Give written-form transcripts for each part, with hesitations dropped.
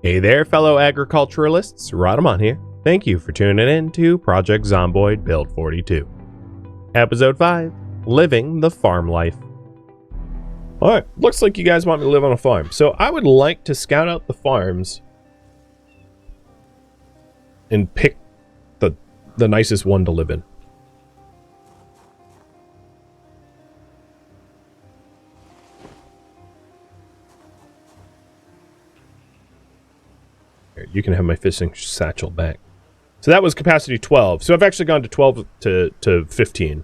Hey there, fellow agriculturalists. Rhadamant here. Thank you for tuning in to Project Zomboid Build 42. Episode 5, Living the Farm Life. Alright, looks like you guys want me to live on a farm. So I would like to scout out the farms and pick the nicest one to live in. You can have my fishing satchel back. So that was capacity 12. So I've actually gone to 12 to 15.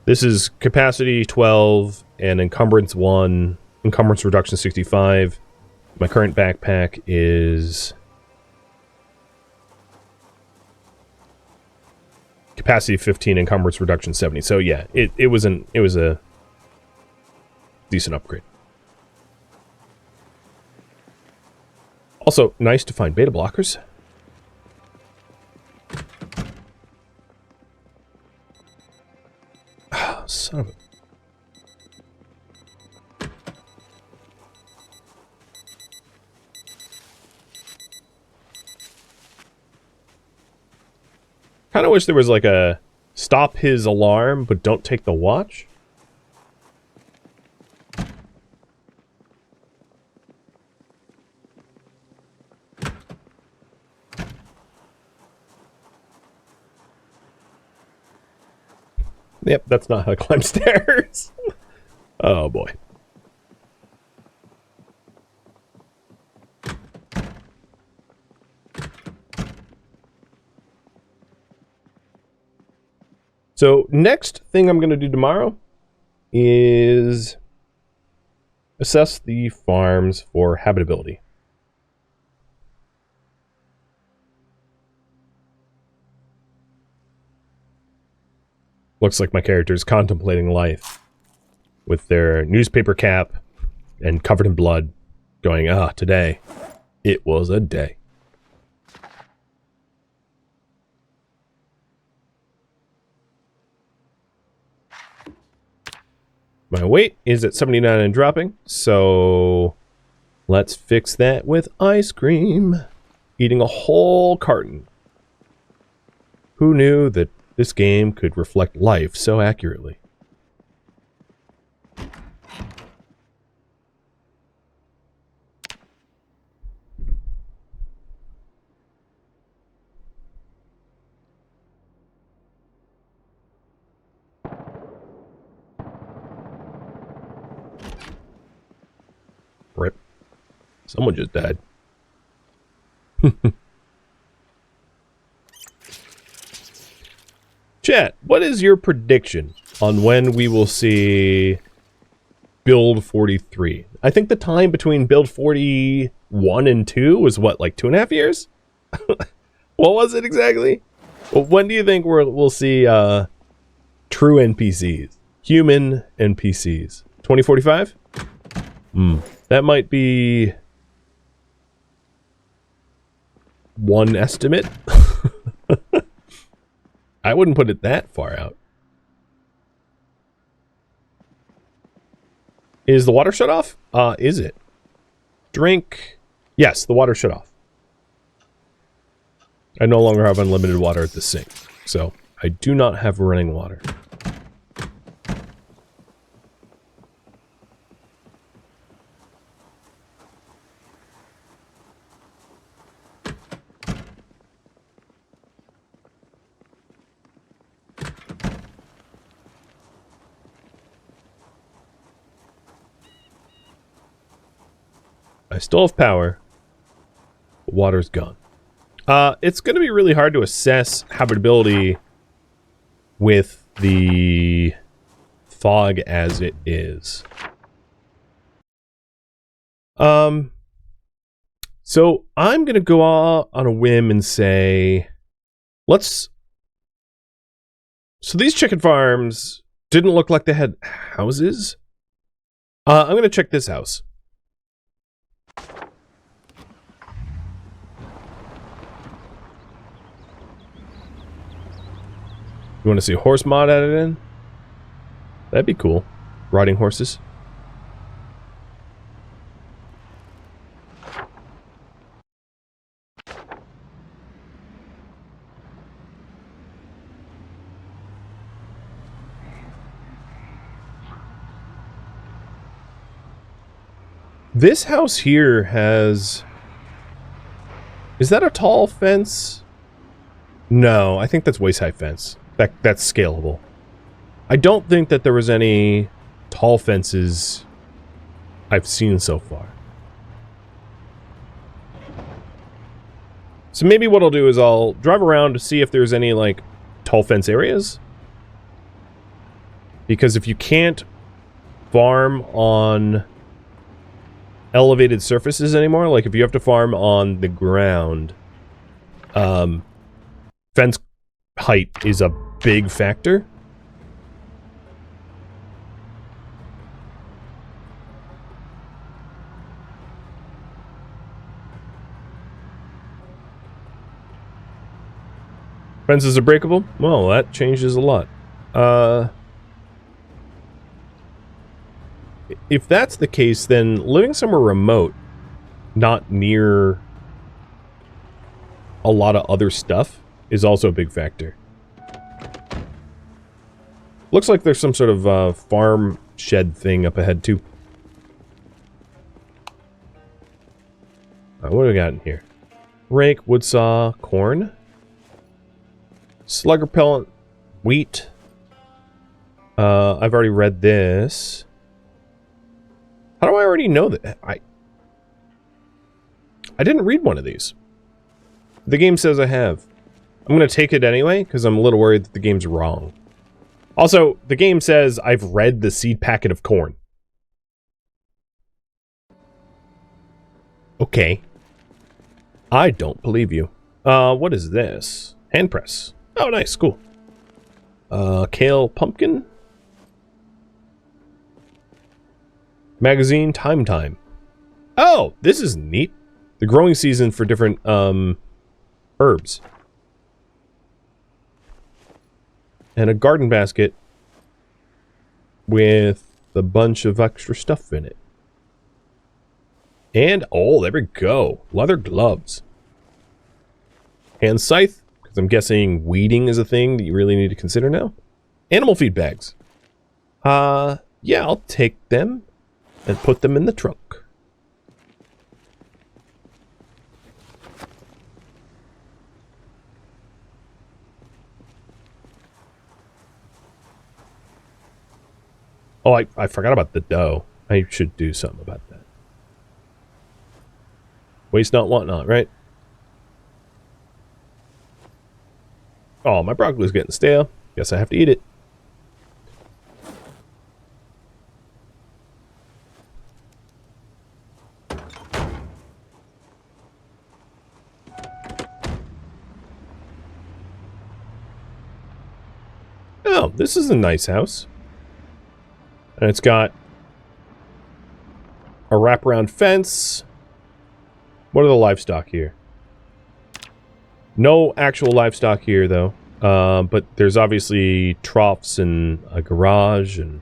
This is capacity 12 and encumbrance 1, encumbrance reduction 65. My current backpack is capacity 15, encumbrance reduction 70. So yeah, it was a decent upgrade. Also, nice to find beta blockers. Oh, son of a... Kind of wish there was like a stop his alarm, but don't take the watch. Yep, that's not how to climb stairs. Oh boy. So next thing I'm going to do tomorrow is assess the farms for habitability. Looks like my character's contemplating life with their newspaper cap and covered in blood, going, today, it was a day. My weight is at 79 and dropping, so let's fix that with ice cream. Eating a whole carton. Who knew that this game could reflect life so accurately? Rip. Someone just died. Chat, what is your prediction on when we will see Build 43? I think the time between Build 41 and 2 was what, like 2.5 years? What was it exactly? Well, when do you think we'll see true NPCs? Human NPCs. 2045? That might be one estimate. I wouldn't put it that far out. Is the water shut off? Is it? Drink. Yes, the water shut off. I no longer have unlimited water at the sink, so I do not have running water. I still have power, but water's gone. It's going to be really hard to assess habitability with the fog as it is. So I'm going to go on a whim and say, so these chicken farms didn't look like they had houses. I'm going to check this house. You want to see a horse mod added in? That'd be cool. Riding horses. This house here has... Is that a tall fence? No, I think that's waist-high fence. That's scalable. I don't think that there was any tall fences I've seen so far. So maybe what I'll do is I'll drive around to see if there's any, like, tall fence areas. Because if you can't farm on elevated surfaces anymore, like if you have to farm on the ground, fence height is a big factor. Fences are breakable? Well, that changes a lot. If that's the case, then living somewhere remote, not near a lot of other stuff, is also a big factor. Looks like there's some sort of farm shed thing up ahead, too. What do we got in here? Rake, wood saw, corn. Slug repellent, wheat. I've already read this. How do I already know that? I didn't read one of these. The game says I have. I'm going to take it anyway, because I'm a little worried that the game's wrong. Also, the game says I've read the seed packet of corn. Okay. I don't believe you. What is this? Hand press. Oh, nice. Cool. Kale pumpkin. Magazine time. Oh, this is neat. The growing season for different, herbs. And a garden basket with a bunch of extra stuff in it. And, oh, there we go. Leather gloves. Hand scythe, because I'm guessing weeding is a thing that you really need to consider now. Animal feed bags. Yeah, I'll take them and put them in the trunk. Oh, I forgot about the dough. I should do something about that. Waste not, want not, right? Oh, my broccoli's getting stale. Guess I have to eat it. Oh, this is a nice house. And it's got a wraparound fence. What are the livestock here? No actual livestock here, though. But there's obviously troughs and a garage. And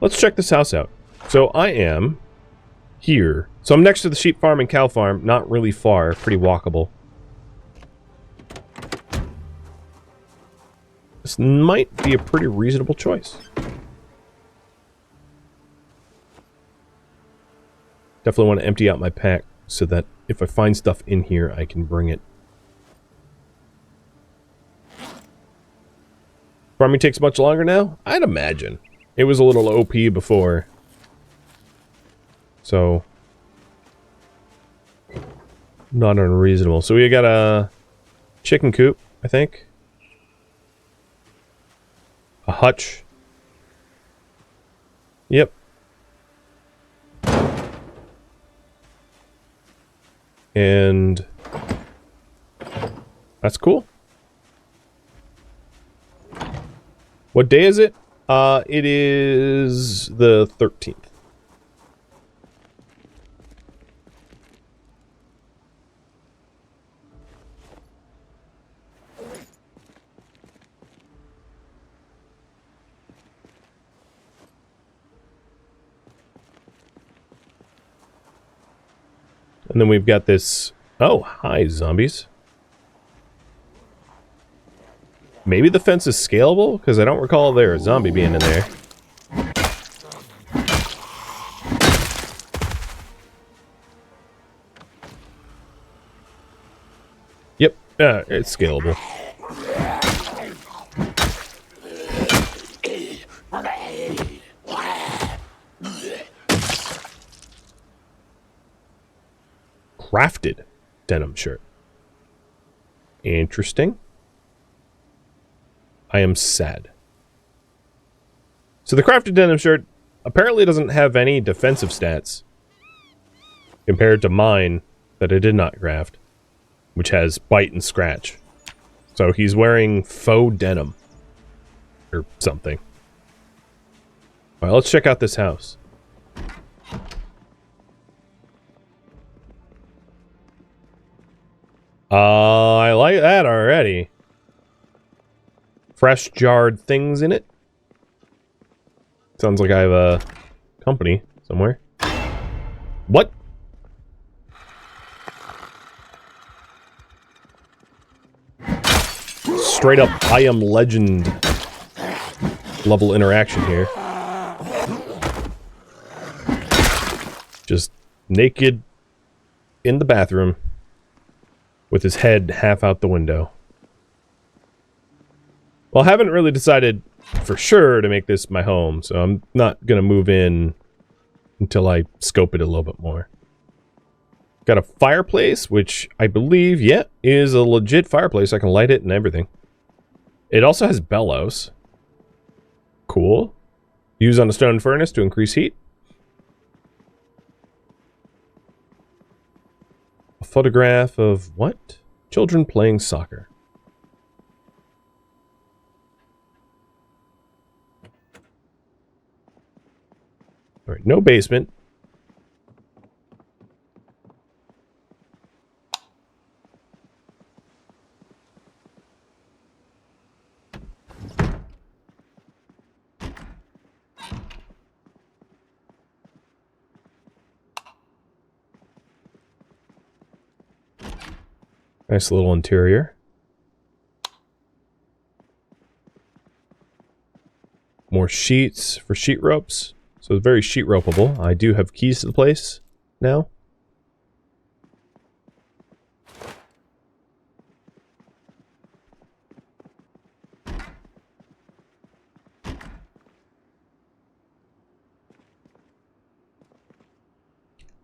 let's check this house out. So I am here. So I'm next to the sheep farm and cow farm. Not really far. Pretty walkable. This might be a pretty reasonable choice. Definitely want to empty out my pack so that if I find stuff in here, I can bring it. Farming takes much longer now? I'd imagine. It was a little OP before. So, not unreasonable. So we got a chicken coop, I think. A hutch. Yep. And that's cool. What day is it? It is the 13th. And then we've got this... Oh, hi, zombies. Maybe the fence is scalable? Because I don't recall there a zombie being in there. It's scalable. Crafted denim shirt. Interesting. I am sad. So the crafted denim shirt apparently doesn't have any defensive stats compared to mine that I did not craft, which has bite and scratch. So he's wearing faux denim or something. All right, let's check out this house. I like that already. Fresh jarred things in it. Sounds like I have a company somewhere. What? Straight up I Am Legend level interaction here. Just naked in the bathroom with his head half out the window. Well, I haven't really decided for sure to make this my home, so I'm not gonna move in until I scope it a little bit more. Got a fireplace, which I believe, yeah, is a legit fireplace. I can light it and everything. It also has bellows. Cool. Use on a stone furnace to increase heat. A photograph of what? Children playing soccer. All right, no basement. Nice little interior. More sheets for sheet ropes. So it's very sheet ropeable. I do have keys to the place now.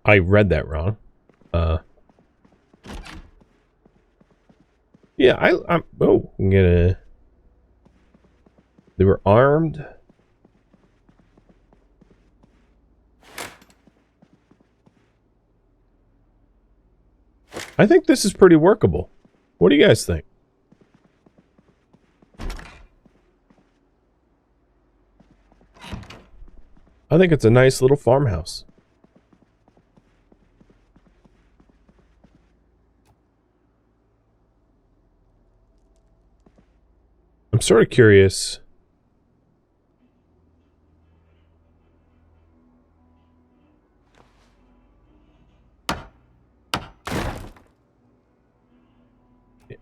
I read that wrong. Yeah, I'm gonna... They were armed. I think this is pretty workable. What do you guys think? I think it's a nice little farmhouse. I'm sort of curious.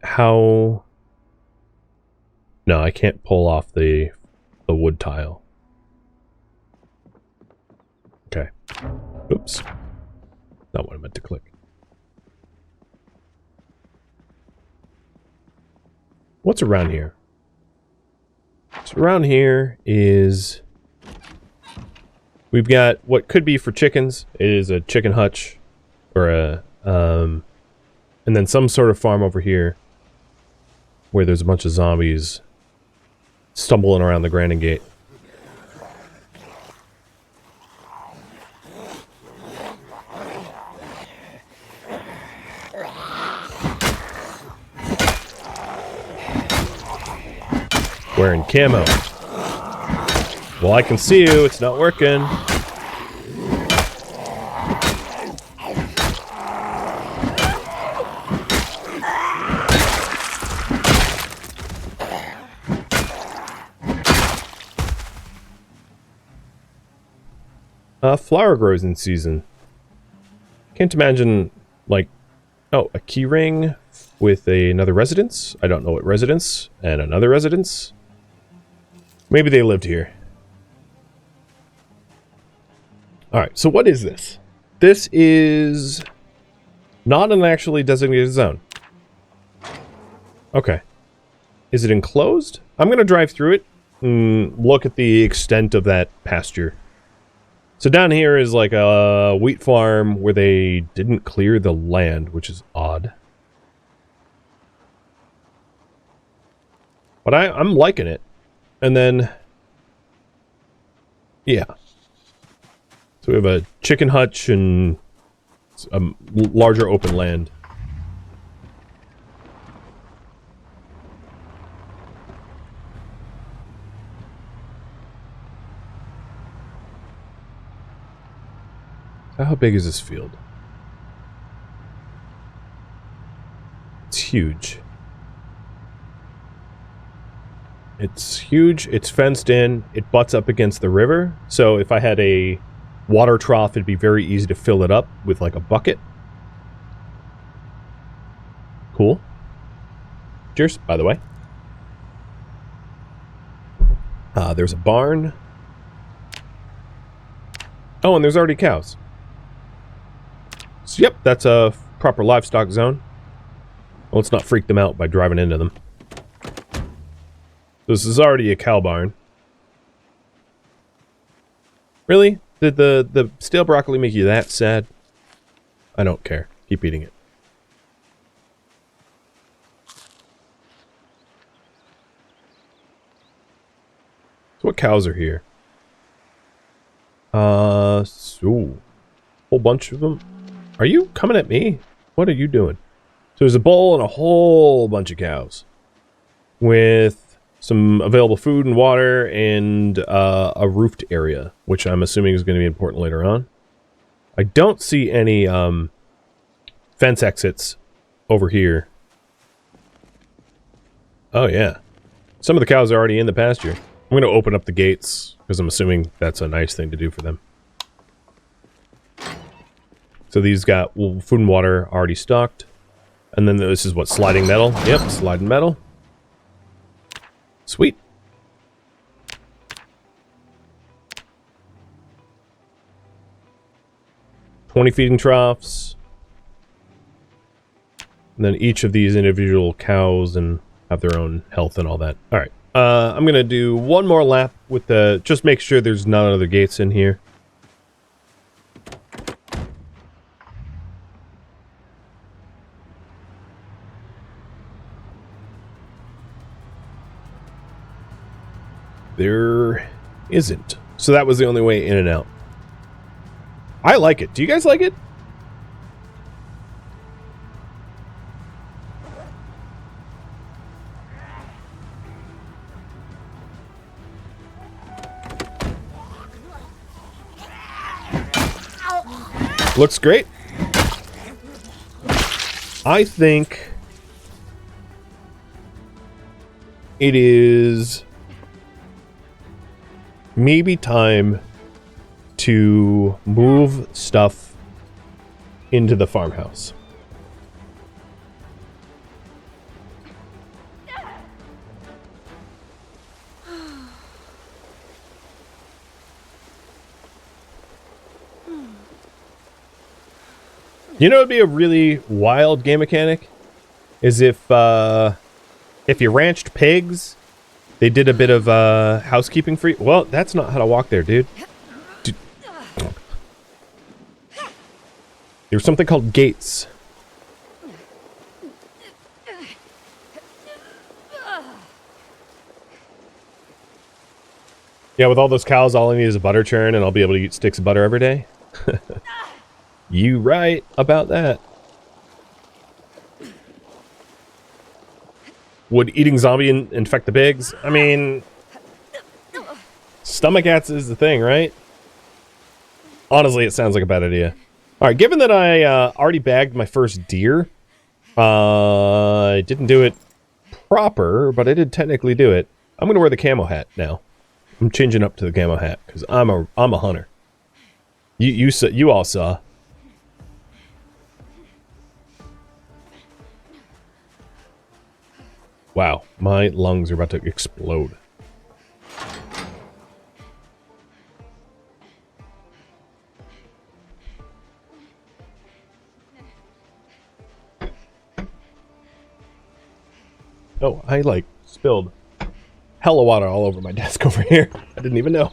How... No, I can't pull off the wood tile. Okay. Oops. Not what I meant to click. What's around here? So around here is... We've got what could be for chickens. It is a chicken hutch. Or a... and then some sort of farm over here. Where there's a bunch of zombies stumbling around the Grandin Gate. Wearing camo. Well, I can see you. It's not working. Flower grows in season. Can't imagine, like... Oh, a key ring with another residence? I don't know what residence. And another residence? Maybe they lived here. Alright, so what is this? This is not an actually designated zone. Okay. Is it enclosed? I'm going to drive through it and look at the extent of that pasture. So down here is like a wheat farm where they didn't clear the land, which is odd. But I'm liking it. And then... yeah. So we have a chicken hutch and a larger open land. So how big is this field? It's huge. It's huge, it's fenced in, it butts up against the river, so if I had a water trough, it'd be very easy to fill it up with like a bucket. Cool. Cheers, by the way. There's a barn. Oh, and there's already cows. So, yep, that's a proper livestock zone. Well, let's not freak them out by driving into them. This is already a cow barn. Really? Did the stale broccoli make you that sad? I don't care. Keep eating it. So what cows are here? So whole bunch of them. Are you coming at me? What are you doing? So there's a bull and a whole bunch of cows with some available food and water and a roofed area, which I'm assuming is going to be important later on. I don't see any fence exits over here. Oh yeah, some of the cows are already in the pasture. I'm going to open up the gates because I'm assuming that's a nice thing to do for them. So these got food and water already stocked. And then this is what, sliding metal? Yep, sliding metal. Sweet. $20 feeding troughs. And then each of these individual cows and have their own health and all that. Alright. I'm going to do one more lap with the... just make sure there's none other gates in here. There isn't. So that was the only way in and out. I like it. Do you guys like it? Looks great. I think it is maybe time to move stuff into the farmhouse. You know, it'd be a really wild game mechanic is if you ranched pigs, they did a bit of housekeeping for you. Well, that's not how to walk there, dude. There's something called gates. Yeah, with all those cows, all I need is a butter churn, and I'll be able to eat sticks of butter every day. You right about that. Would eating zombie infect the pigs? I mean, stomach acids is the thing, right? Honestly, it sounds like a bad idea. Alright, given that I already bagged my first deer, I didn't do it proper, but I did technically do it. I'm going to wear the camo hat now. I'm changing up to the camo hat, because I'm a hunter. You all saw. Wow, my lungs are about to explode. Oh, I like spilled hella water all over my desk over here. I didn't even know.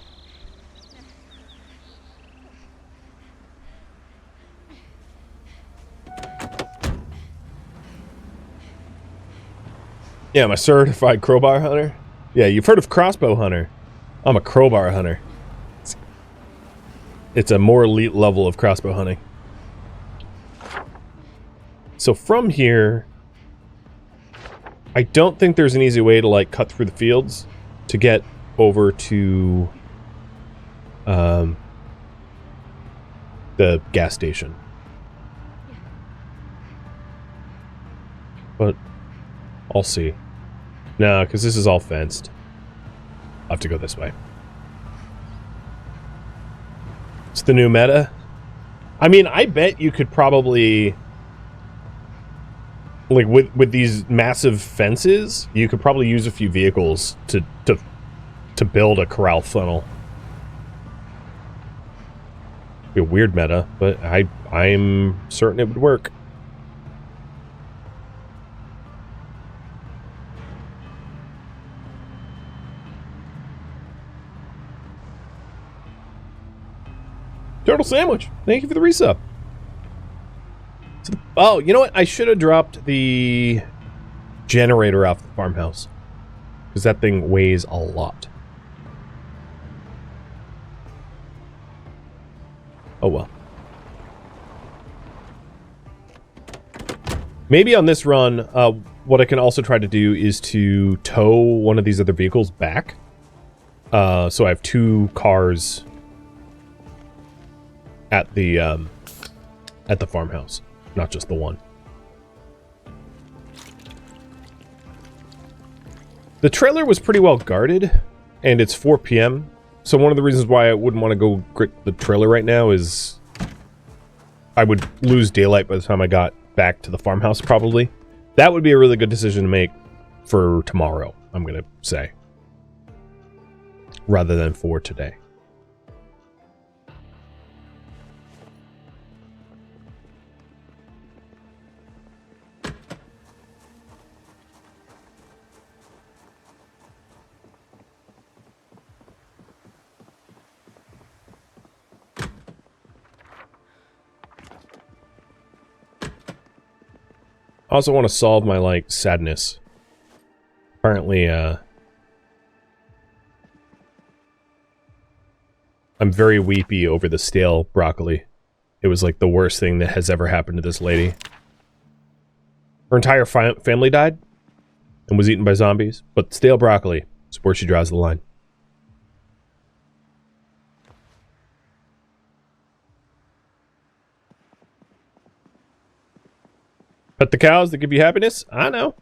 Yeah, I'm a certified crowbar hunter. Yeah, you've heard of crossbow hunter. I'm a crowbar hunter. It's a more elite level of crossbow hunting. So from here, I don't think there's an easy way to like cut through the fields to get over to the gas station. But I'll see. No, because this is all fenced. I'll have to go this way. It's the new meta. I mean, I bet you could probably, like with these massive fences, you could probably use a few vehicles to build a corral funnel. Be a weird meta, but I'm certain it would work. Turtle Sandwich, thank you for the resub. Oh, you know what? I should have dropped the generator off the farmhouse. Because that thing weighs a lot. Oh well. Maybe on this run, what I can also try to do is to tow one of these other vehicles back. So I have 2 cars at the farmhouse, not just the one. The trailer was pretty well guarded, and it's 4 p.m. So one of the reasons why I wouldn't want to go grit the trailer right now is I would lose daylight by the time I got back to the farmhouse, probably. That would be a really good decision to make for tomorrow, I'm going to say, rather than for today. I also want to solve my, like, sadness. Apparently, I'm very weepy over the stale broccoli. It was, like, the worst thing that has ever happened to this lady. Her entire family died and was eaten by zombies, but stale broccoli is where she draws the line. Pet the cows that give you happiness? I know.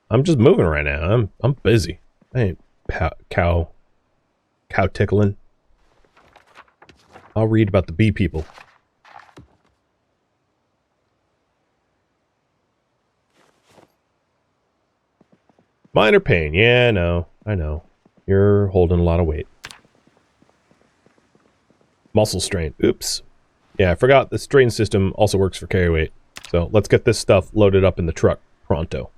I'm just moving right now. I'm busy. I ain't cow tickling. I'll read about the bee people. Minor pain. Yeah, no. I know. You're holding a lot of weight. Muscle strain. Oops. Yeah, I forgot the strain system also works for carry weight. So let's get this stuff loaded up in the truck pronto.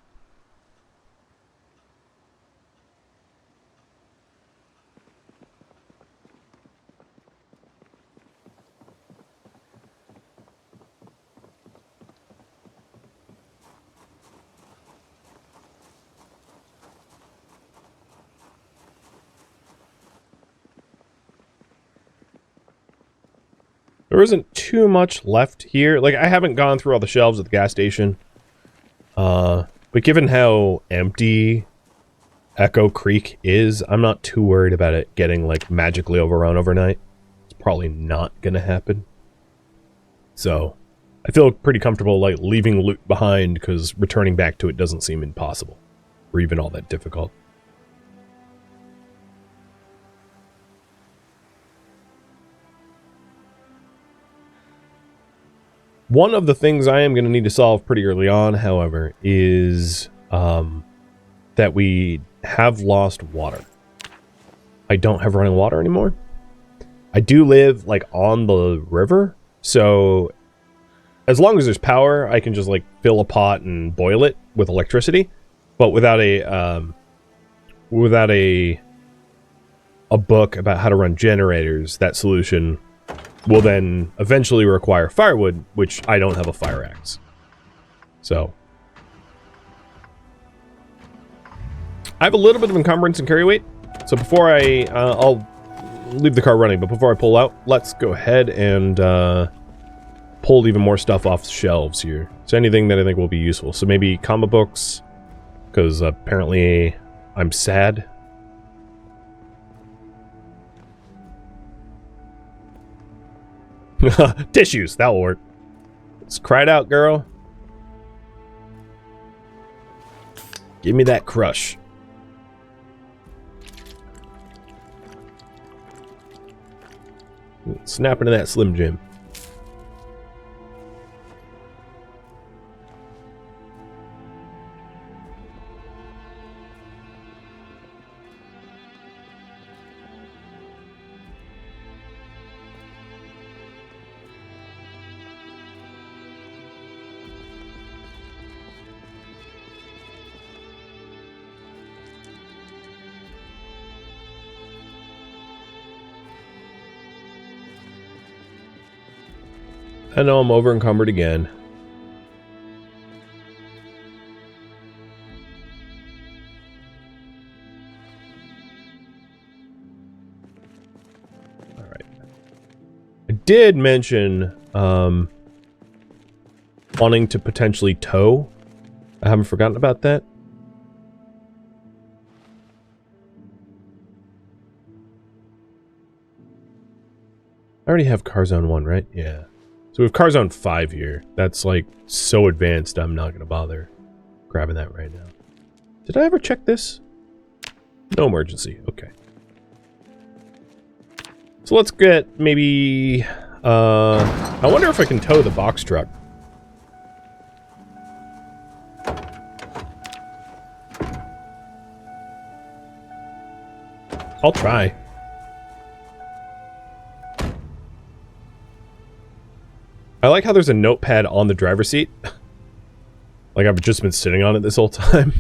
There isn't too much left here. Like, I haven't gone through all the shelves at the gas station. But given how empty Echo Creek is, I'm not too worried about it getting, like, magically overrun overnight. It's probably not gonna happen. So, I feel pretty comfortable, like, leaving loot behind, because returning back to it doesn't seem impossible. Or even all that difficult. One of the things I am going to need to solve pretty early on, however, is that we have lost water. I don't have running water anymore. I do live, like, on the river, so as long as there's power, I can just, like, fill a pot and boil it with electricity. But without a book about how to run generators, that solution will then eventually require firewood, which I don't have a fire axe. So I have a little bit of encumbrance and carry weight. So before I'll leave the car running, but before I pull out, let's go ahead and pull even more stuff off the shelves here. So anything that I think will be useful. So maybe comic books, because apparently I'm sad. Tissues, that will work. Let's cry it out, girl. Give me that crush. Snap into that Slim Jim. I know I'm over encumbered again. All right. I did mention wanting to potentially tow. I haven't forgotten about that. I already have Car Zone 1, right? Yeah. So we have Car Zone 5 here. That's like so advanced, I'm not going to bother grabbing that right now. Did I ever check this? No emergency. Okay. So let's get maybe... I wonder if I can tow the box truck. I'll try. I like how there's a notepad on the driver's seat. Like I've just been sitting on it this whole time.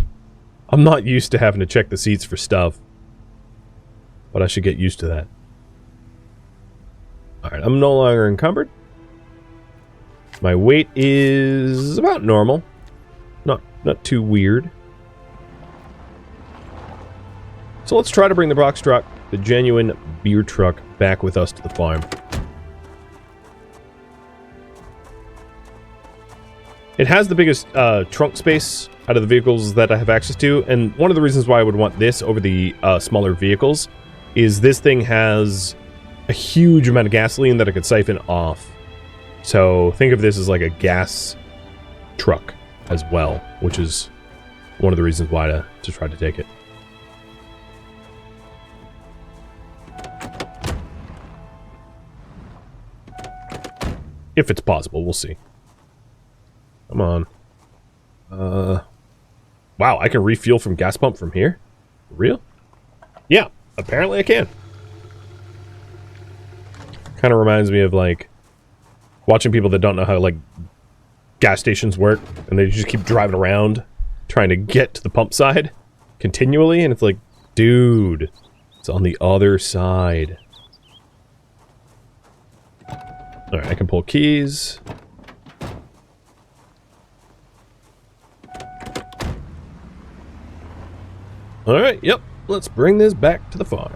I'm not used to having to check the seats for stuff. But I should get used to that. Alright, I'm no longer encumbered. My weight is about normal. Not too weird. So let's try to bring the box truck, the genuine beer truck, back with us to the farm. It has the biggest trunk space out of the vehicles that I have access to, and one of the reasons why I would want this over the smaller vehicles is this thing has a huge amount of gasoline that I could siphon off. So think of this as like a gas truck as well, which is one of the reasons why to try to take it. If it's possible, we'll see. Come on. Wow, I can refuel from gas pump from here? For real? Yeah, apparently I can. Kind of reminds me of, like, watching people that don't know how, like, gas stations work, and they just keep driving around trying to get to the pump side continually, and it's like, dude, it's on the other side. Alright, I can pull keys. Alright, yep. Let's bring this back to the farm.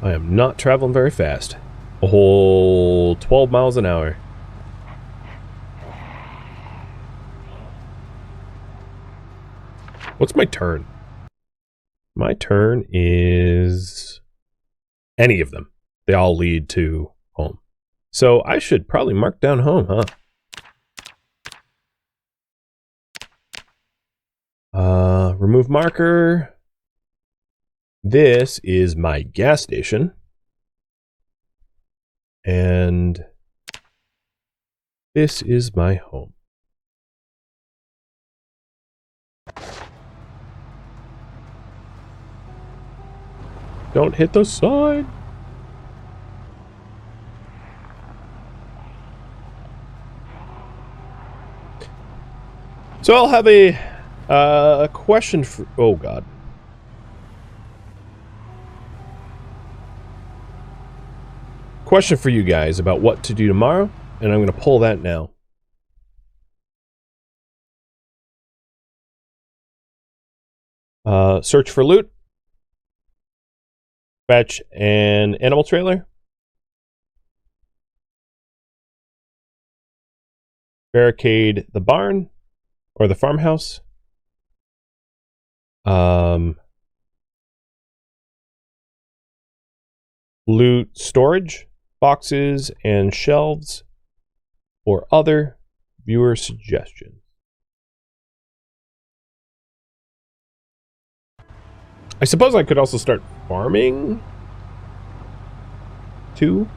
I am not traveling very fast. A whole 12 miles an hour. What's my turn? My turn is... any of them. They all lead to home. So I should probably mark down home, huh? Remove marker. This is my gas station. And this is my home. Don't hit the side. So I'll have a question for... Oh, God. Question for you guys about what to do tomorrow, and I'm going to pull that now. Search for loot. Fetch an animal trailer. Barricade the barn or the farmhouse. Loot storage, boxes, and shelves, or other viewer suggestions. I suppose I could also start farming too.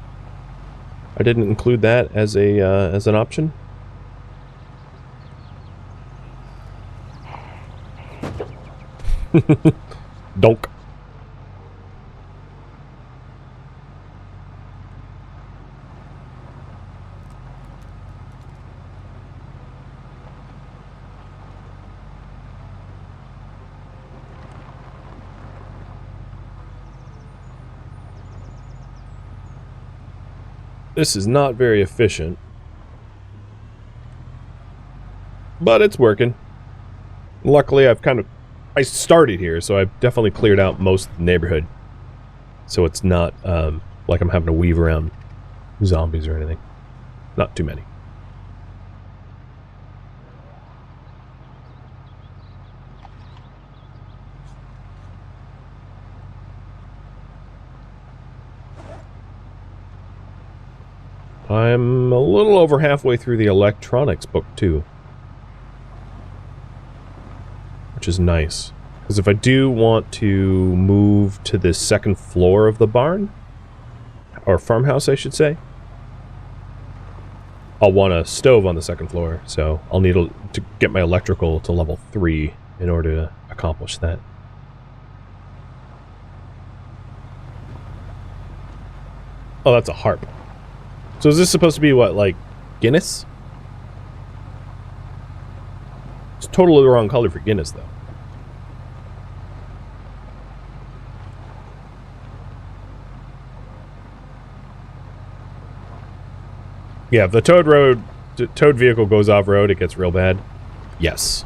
I didn't include that as a as an option. Donk. This is not very efficient, but it's working. Luckily, I started here, so I've definitely cleared out most of the neighborhood. So it's not like I'm having to weave around zombies or anything. Not too many. I'm a little over halfway through the electronics book, too. Which is nice. Because if I do want to move to the second floor of the barn, or farmhouse, I should say, I'll want a stove on the second floor, so I'll need to get my electrical to level 3 in order to accomplish that. Oh, that's a harp. So is this supposed to be what, like Guinness? It's totally the wrong color for Guinness, though. Yeah, if the towed vehicle goes off-road, it gets real bad. Yes.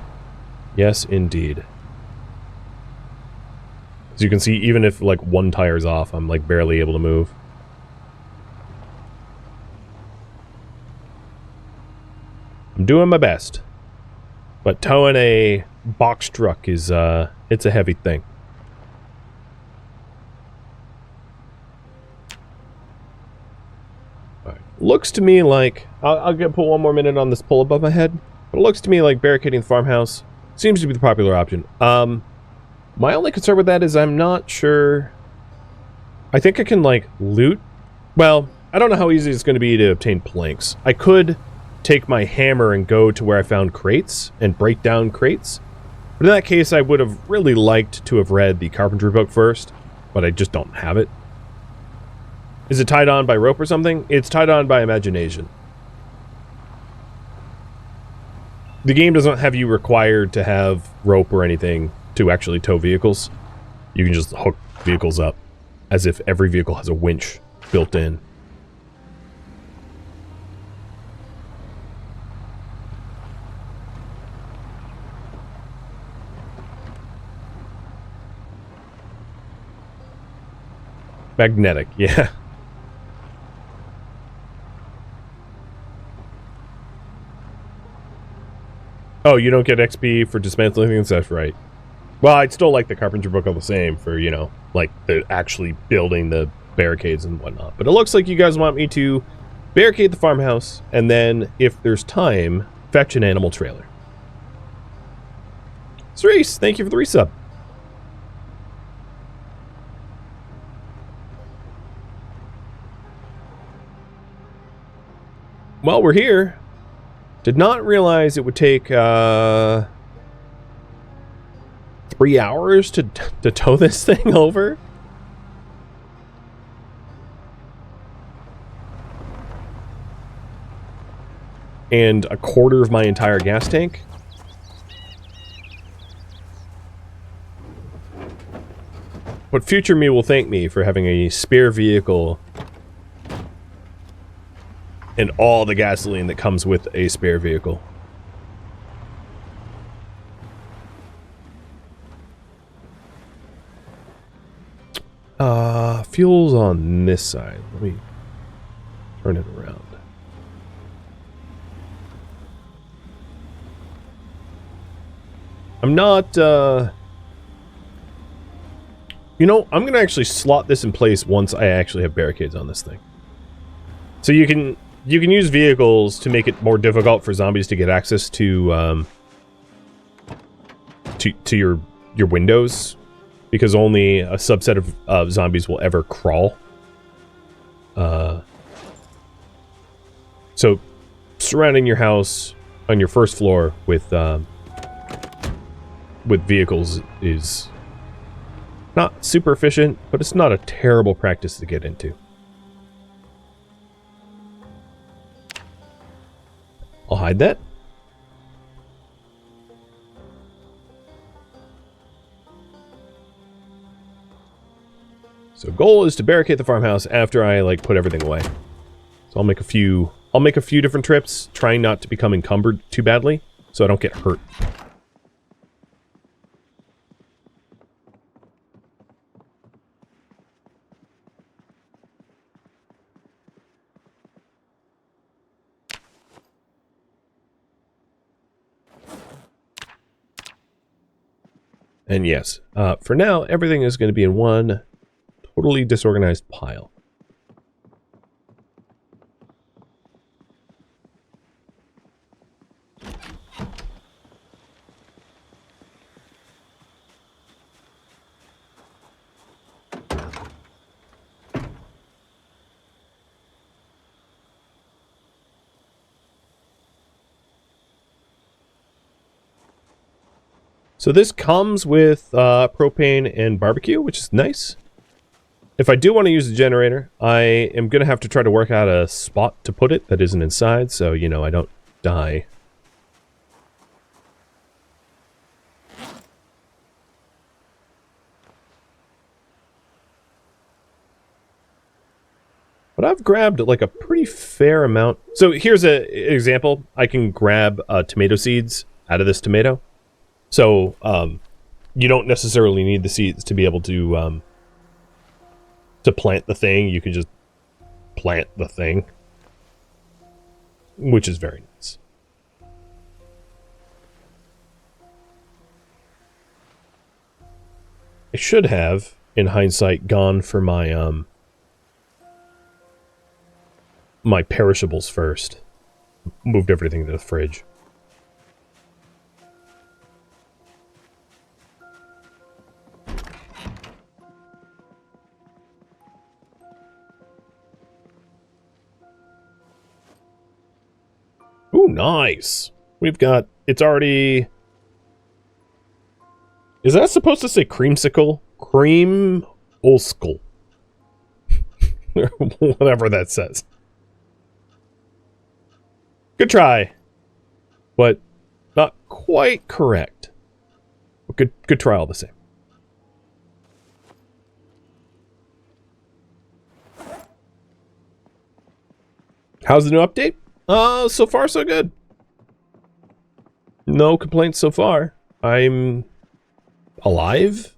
Yes, indeed. As you can see, even if, like, one tire's off, I'm, like, barely able to move. I'm doing my best. But towing a box truck is, it's a heavy thing. Alright. Looks to me like... I'll put one more minute on this pull above my head. But it looks to me like barricading the farmhouse seems to be the popular option. My only concern with that is I'm not sure... I think I can, like, loot... Well, I don't know how easy it's going to be to obtain planks. I could take my hammer and go to where I found crates and break down crates. But in that case, I would have really liked to have read the carpentry book first, but I just don't have it. Is it tied on by rope or something? It's tied on by imagination. The game doesn't have you required to have rope or anything to actually tow vehicles. You can just hook vehicles up as if every vehicle has a winch built in. Magnetic, yeah. Oh, you don't get XP for dismantling things? That's right. Well, I'd still like the carpentry book all the same for, you know, like, the actually building the barricades and whatnot. But it looks like you guys want me to barricade the farmhouse, and then, if there's time, fetch an animal trailer. Cerise, thank you for the resub. Well, we're here. Did not realize it would take 3 hours to tow this thing over. and a quarter of my entire gas tank. But future me will thank me for having a spare vehicle and all the gasoline that comes with a spare vehicle. Fuel's on this side. Let me turn it around. I'm not, you know, I'm going to actually slot this in place once I actually have barricades on this thing. So you can use vehicles to make it more difficult for zombies to get access to your windows, because only a subset of zombies will ever crawl. So surrounding your house on your first floor with vehicles is not super efficient, but it's not a terrible practice to get into. I'll hide that. So goal is to barricade the farmhouse after I like put everything away. So I'll make a few different trips, trying not to become encumbered too badly so I don't get hurt. And yes, for now, everything is going to be in one totally disorganized pile. So this comes with propane and barbecue, which is nice. If I do want to use the generator, I am going to have to try to work out a spot to put it that isn't inside, so, you know, I don't die. But I've grabbed, like, a pretty fair amount. So here's an example. I can grab tomato seeds out of this tomato. So, you don't necessarily need the seeds to be able to plant the thing. You can just plant the thing, which is very nice. I should have, in hindsight, gone for my my perishables first. Moved everything to the fridge. Ooh, nice. We've got, it's already, is that supposed to say creamsicle? Cream-olskel. Whatever that says. Good try. But not quite correct. But good try all the same. How's the new update? So far so good. No complaints so far. I'm alive.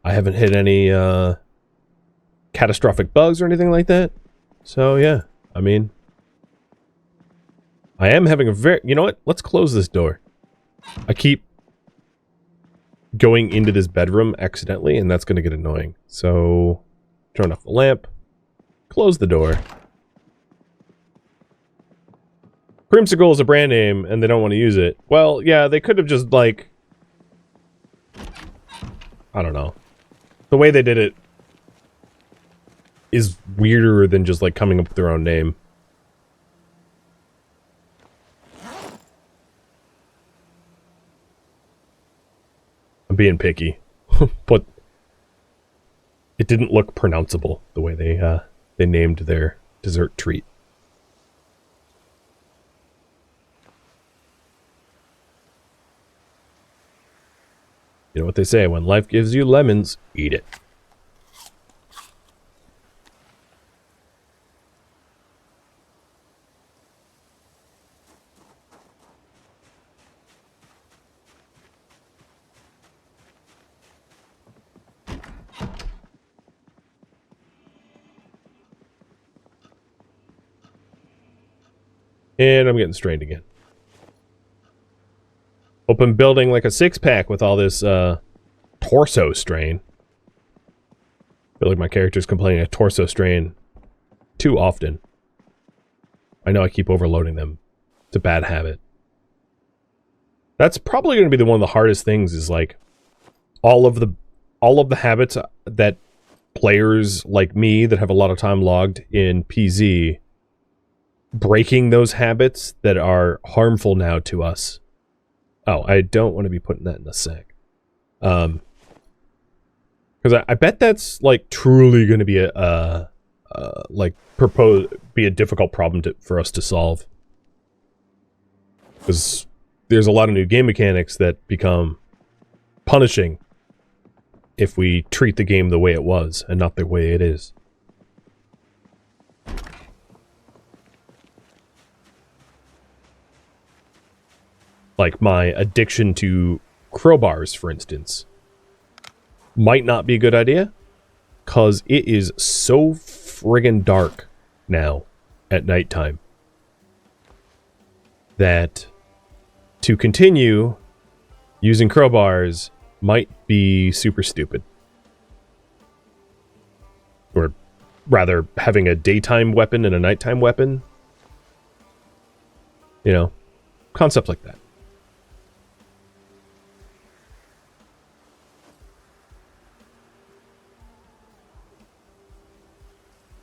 I haven't hit any catastrophic bugs or anything like that. So yeah, I mean, I am having a very, you know what? Let's close this door. I keep going into this bedroom accidentally, and that's going to get annoying. So turn off the lamp, close the door. Creamsicle is a brand name, and they don't want to use it. Well, yeah, they could have just, like, I don't know. The way they did it is weirder than just, like, coming up with their own name. I'm being picky, but it didn't look pronounceable the way they named their dessert treat. You know what they say, when life gives you lemons, eat it. And I'm getting strained again. Hope I'm building like a six-pack with all this torso strain. I feel like my character's complaining of torso strain too often. I know I keep overloading them. It's a bad habit. That's probably going to be one of the hardest things, is like all of the habits that players like me that have a lot of time logged in PZ, breaking those habits that are harmful now to us. Oh, I don't want to be putting that in a sec. Because I bet that's like truly going to be a difficult problem for us to solve. Because there's a lot of new game mechanics that become punishing if we treat the game the way it was and not the way it is. Like my addiction to crowbars, for instance, might not be a good idea, because it is so friggin' dark now at nighttime that to continue using crowbars might be super stupid. Or rather, having a daytime weapon and a nighttime weapon. You know, concepts like that.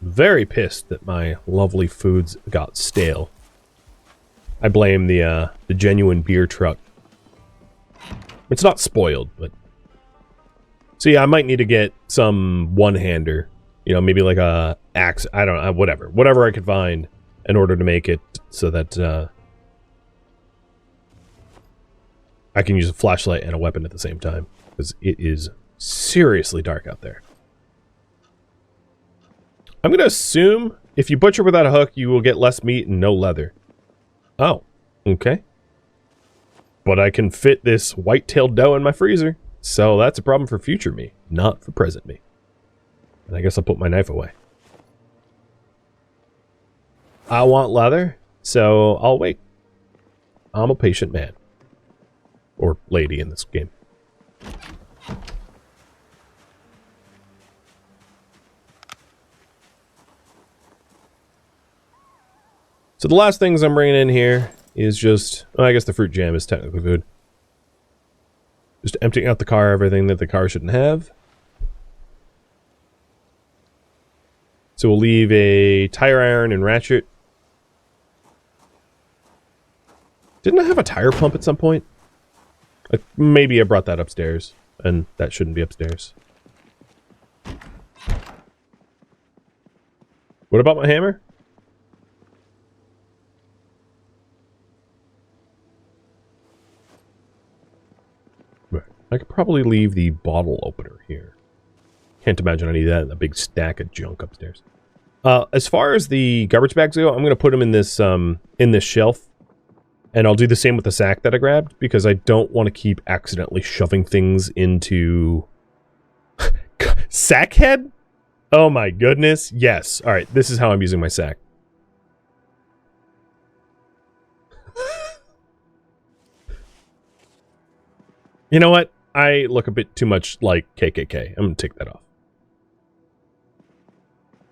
Very pissed that my lovely foods got stale. I blame the genuine beer truck. It's not spoiled, but... So yeah, I might need to get some one-hander. You know, maybe like a axe, I don't know, whatever. Whatever I could find in order to make it so that I can use a flashlight and a weapon at the same time. Because it is seriously dark out there. I'm going to assume if you butcher without a hook, you will get less meat and no leather. Oh, okay. But I can fit this white-tailed doe in my freezer, so that's a problem for future me, not for present me. And I guess I'll put my knife away. I want leather, so I'll wait. I'm a patient man. Or lady in this game. So the last things I'm bringing in here is just... Well, I guess the fruit jam is technically food. Just emptying out the car, everything that the car shouldn't have. So we'll leave a tire iron and ratchet. Didn't I have a tire pump at some point? Like, maybe I brought that upstairs, and that shouldn't be upstairs. What about my hammer? I could probably leave the bottle opener here. Can't imagine I need that in a big stack of junk upstairs. As far as the garbage bags go, I'm going to put them in this shelf. And I'll do the same with the sack that I grabbed, because I don't want to keep accidentally shoving things into... Sack head? Oh my goodness. Yes. Alright, this is how I'm using my sack. You know what? I look a bit too much like KKK. I'm gonna take that off.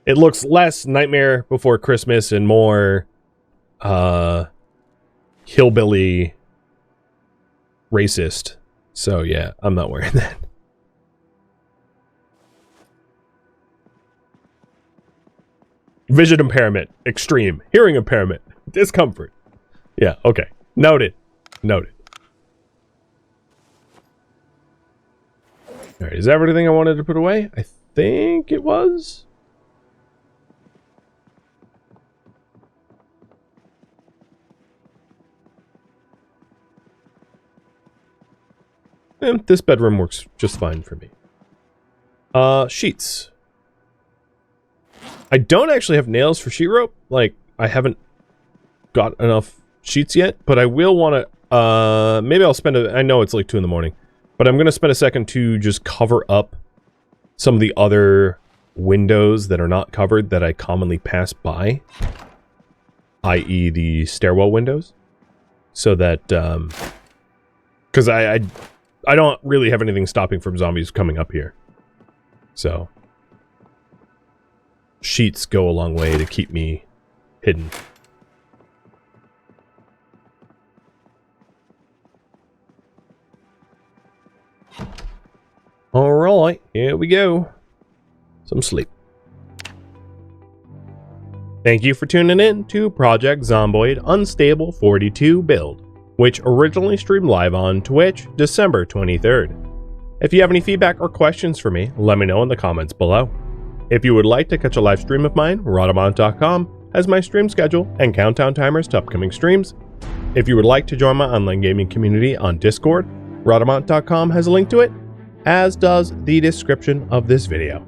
It looks less Nightmare Before Christmas and more hillbilly racist. So yeah, I'm not wearing that. Vision impairment, extreme. Hearing impairment, discomfort. Yeah, okay. Noted. Noted. Alright, is that everything I wanted to put away? I think it was. This bedroom works just fine for me. Sheets. I don't actually have nails for sheet rope. Like, I haven't got enough sheets yet, but I will want to, maybe I'll spend I know it's like 2 in the morning, but I'm going to spend a second to just cover up some of the other windows that are not covered that I commonly pass by, i.e. the stairwell windows, so that, because I don't really have anything stopping from zombies coming up here. So, sheets go a long way to keep me hidden. Alright, here we go. Some sleep. Thank you for tuning in to Project Zomboid Unstable 42 build, which originally streamed live on Twitch December 23rd. If you have any feedback or questions for me, let me know in the comments below. If you would like to catch a live stream of mine, Rhadamant.com has my stream schedule and countdown timers to upcoming streams. If you would like to join my online gaming community on Discord, Rhadamant.com has a link to it, as does the description of this video.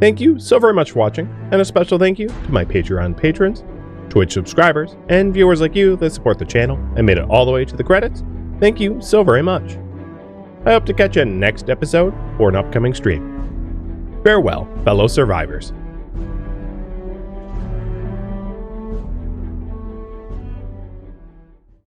Thank you so very much for watching, and a special thank you to my Patreon patrons, Twitch subscribers, and viewers like you that support the channel and made it all the way to the credits. Thank you so very much. I hope to catch you next episode or an upcoming stream. Farewell, fellow survivors.